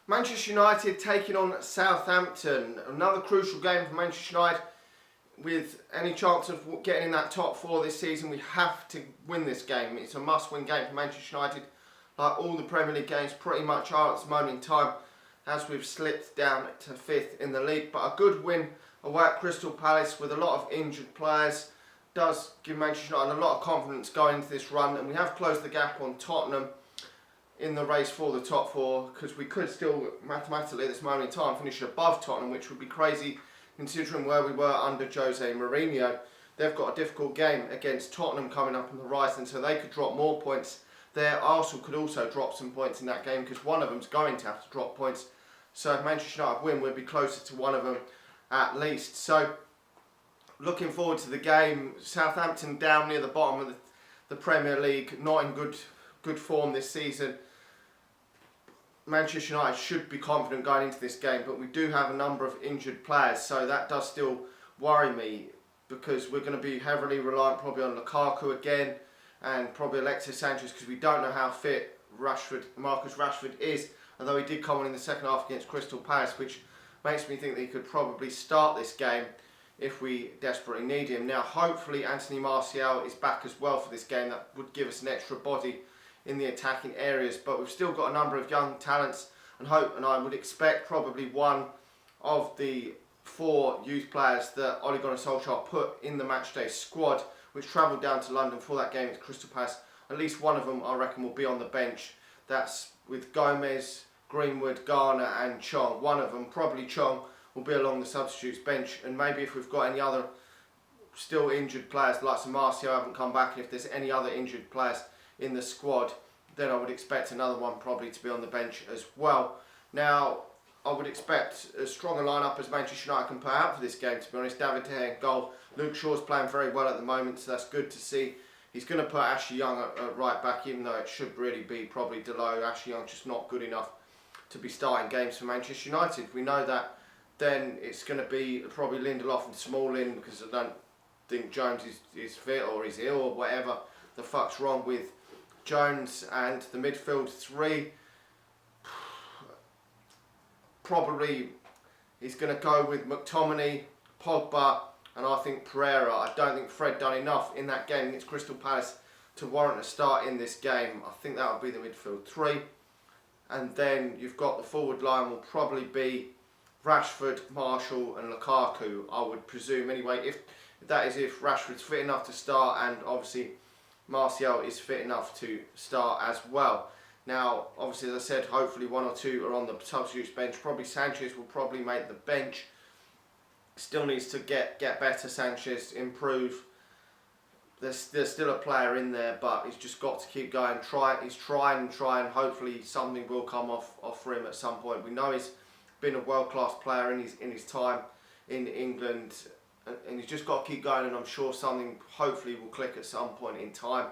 Manchester United taking on Southampton. Another crucial game for Manchester United. With any chance of getting in that top four this season, we have to win this game. It's a must-win game for Manchester United. Like all the Premier League games pretty much are at this moment in time, as we've slipped down to 5th in the league. But a good win away at Crystal Palace with a lot of injured players does give Manchester United a lot of confidence going into this run. And we have closed the gap on Tottenham in the race for the top four, because we could still mathematically at this moment in time finish above Tottenham, which would be crazy considering where we were under Jose Mourinho. They've got a difficult game against Tottenham coming up on the horizon, so they could drop more points there. Arsenal could also drop some points in that game, because one of them's going to have to drop points. So if Manchester United win, we'd be closer to one of them at least. So looking forward to the game. Southampton down near the bottom of the Premier League, not in good form this season. Manchester United should be confident going into this game, but we do have a number of injured players, so that does still worry me, because we're going to be heavily reliant probably on Lukaku again, and probably Alexis Sanchez, because we don't know how fit Marcus Rashford is, although he did come on in the second half against Crystal Palace, which makes me think that he could probably start this game if we desperately need him. Now hopefully Anthony Martial is back as well for this game. That would give us an extra body in the attacking areas, but we've still got a number of young talents, and I would expect probably one of the 4 youth players that Ole Gunnar Solskjaer put in the matchday squad, which travelled down to London for that game against Crystal Palace. At least one of them, I reckon, will be on the bench. That's with Gomez, Greenwood, Garner and Chong. One of them, probably Chong, will be along the substitutes bench, and maybe if we've got any other still injured players, like Martial haven't come back, and if there's any other injured players in the squad, then I would expect another one probably to be on the bench as well. Now, I would expect as strong a lineup as Manchester United can put out for this game, to be honest. David De Gea in goal. Luke Shaw's playing very well at the moment, so that's good to see. He's going to put Ashley Young at right back, even though it should really be probably Delo. Ashley Young's just not good enough to be starting games for Manchester United. We know that. Then it's going to be probably Lindelof and Smalling, because I don't think Jones is fit or he's ill or whatever the fuck's wrong with Jones. And the midfield 3, probably he's going to go with McTominay, Pogba, and I think Pereira. I don't think Fred done enough in that game against Crystal Palace to warrant a start in this game. I think that would be the midfield 3. And then you've got the forward line will probably be Rashford, Martial and Lukaku, I would presume anyway, if Rashford's fit enough to start, and obviously Martial is fit enough to start as well. Now, obviously, as I said, hopefully 1 or 2 are on the substitutes bench. Probably Sanchez will probably make the bench. Still needs to get better, Sanchez, improve. There's still a player in there, but he's just got to keep going. He's trying. Hopefully something will come off for him at some point. We know he's been a world-class player in his time in England, and he's just got to keep going, and I'm sure something hopefully will click at some point in time.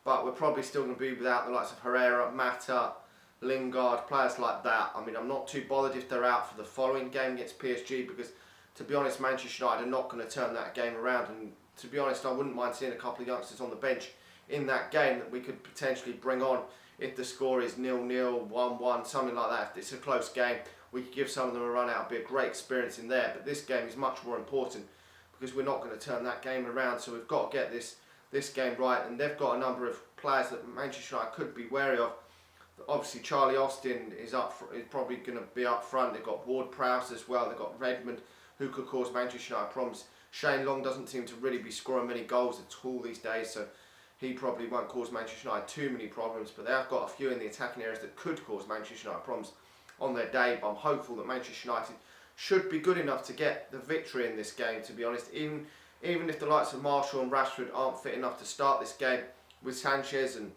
But we're probably still going to be without the likes of Herrera, Mata, Lingard, players like that. I mean, I'm not too bothered if they're out for the following game against PSG, because to be honest, Manchester United are not going to turn that game around, and to be honest, I wouldn't mind seeing a couple of youngsters on the bench in that game that we could potentially bring on if the score is 0-0, 1-1, something like that. If it's a close game, we could give some of them a run out. It'd be a great experience in there. But this game is much more important, because we're not going to turn that game around. So we've got to get this game right. And they've got a number of players that Manchester United could be wary of. Obviously, Charlie Austin is probably going to be up front. They've got Ward-Prowse as well. They've got Redmond, who could cause Manchester United problems. Shane Long doesn't seem to really be scoring many goals at all these days, so he probably won't cause Manchester United too many problems. But they have got a few in the attacking areas that could cause Manchester United problems on their day. But I'm hopeful that Manchester United should be good enough to get the victory in this game, to be honest. Even if the likes of Martial and Rashford aren't fit enough to start this game, with Sanchez, and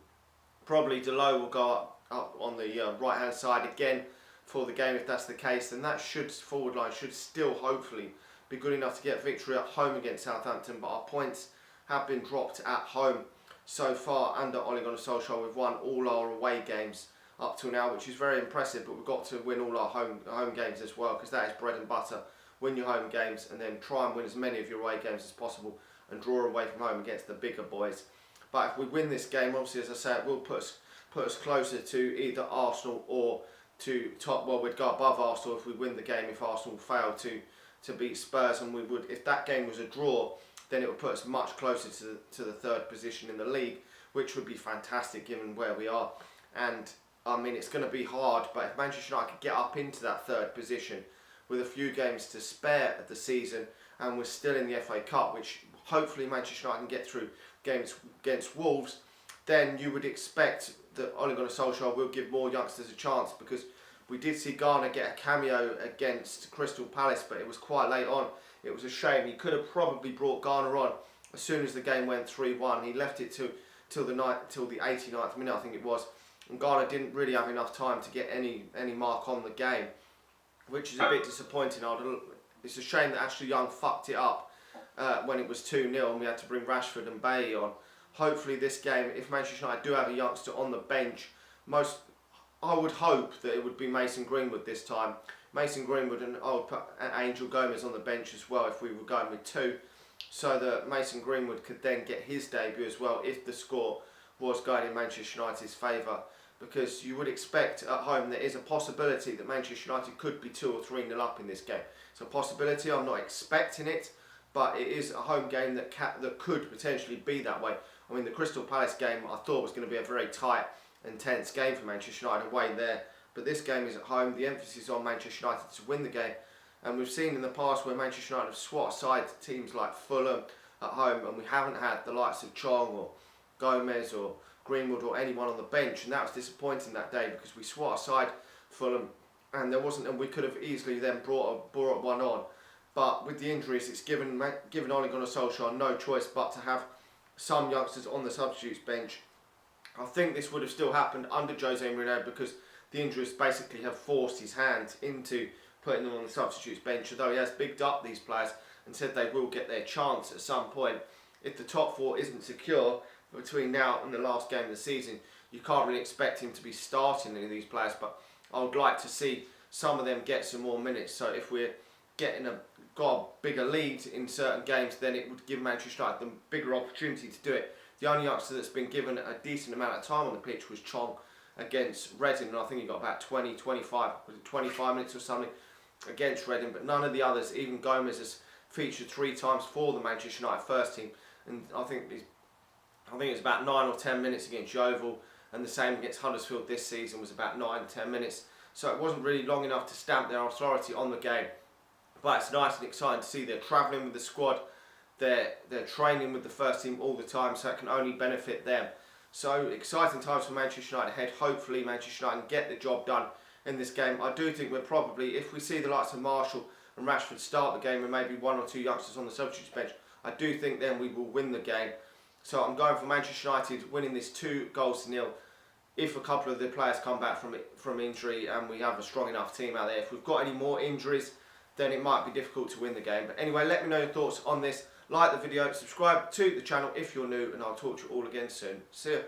probably Delo will go up on the right hand side again for the game. If that's the case, then that forward line should still hopefully be good enough to get victory at home against Southampton. But our points have been dropped at home so far under Ole Gunnar Solskjaer. We've won all our away games up till now, which is very impressive, but we've got to win all our home games as well, because that is bread and butter. Win your home games and then try and win as many of your away games as possible, and draw away from home against the bigger boys. But if we win this game, obviously, as I say, it will put us closer to either Arsenal or to top. Well, we'd go above Arsenal if we win the game. If Arsenal fail to beat Spurs, and we would, if that game was a draw, then it would put us much closer to the third position in the league, which would be fantastic given where we are. And I mean, it's going to be hard, but if Manchester United could get up into that third position with a few games to spare at the season, and we're still in the FA Cup, which hopefully Manchester United can get through games against Wolves, then you would expect that Ole Gunnar Solskjaer will give more youngsters a chance, because we did see Garner get a cameo against Crystal Palace, but it was quite late on. It was a shame. He could have probably brought Garner on as soon as the game went 3-1. He left it till the 89th minute, I think it was, and Garner didn't really have enough time to get any mark on the game, which is a bit disappointing. It's a shame that Ashley Young fucked it up when it was 2-0 and we had to bring Rashford and Bailey on. Hopefully this game, if Manchester United do have a youngster on the bench, I would hope that it would be Mason Greenwood this time. Mason Greenwood, and I would put Angel Gomez on the bench as well if we were going with 2, so that Mason Greenwood could then get his debut as well if the score was going in Manchester United's favour. Because you would expect at home there is a possibility that Manchester United could be 2 or 3-0 up in this game. It's a possibility, I'm not expecting it, but it is a home game that could potentially be that way. I mean, the Crystal Palace game I thought was going to be a very tight, intense game for Manchester United away there, but this game is at home. The emphasis is on Manchester United to win the game, and we've seen in the past where Manchester United have swat aside teams like Fulham at home, and we haven't had the likes of Chong or Gomez or Greenwood or anyone on the bench, and that was disappointing that day because we swat aside Fulham, and we could have easily then brought one on. But with the injuries, it's given Ole Gunnar Solskjaer no choice but to have some youngsters on the substitutes bench. I think this would have still happened under Jose Mourinho because the injuries basically have forced his hand into putting them on the substitutes bench, although he has bigged up these players and said they will get their chance at some point. If the top 4 isn't secure between now and the last game of the season, you can't really expect him to be starting any of these players, but I would like to see some of them get some more minutes. So if we're got a bigger lead in certain games, then it would give Manchester United the bigger opportunity to do it. The only youngster that's been given a decent amount of time on the pitch was Chong against Reading, and I think he got about 25 minutes or something against Reading, but none of the others, even Gomez has featured 3 times for the Manchester United first team, and I think it was about 9 or 10 minutes against Yeovil, and the same against Huddersfield this season was about 9-10 minutes. So it wasn't really long enough to stamp their authority on the game. But it's nice and exciting to see they're travelling with the squad, they're training with the first team all the time, so it can only benefit them. So exciting times for Manchester United ahead. Hopefully Manchester United get the job done in this game. I do think we're probably, if we see the likes of Marshall and Rashford start the game and maybe 1 or 2 youngsters on the substitutes bench, I do think then we will win the game. So I'm going for Manchester United winning this 2-0 if a couple of the players come back from injury and we have a strong enough team out there. If we've got any more injuries, then it might be difficult to win the game. But anyway, let me know your thoughts on this. Like the video, subscribe to the channel if you're new, and I'll talk to you all again soon. See ya.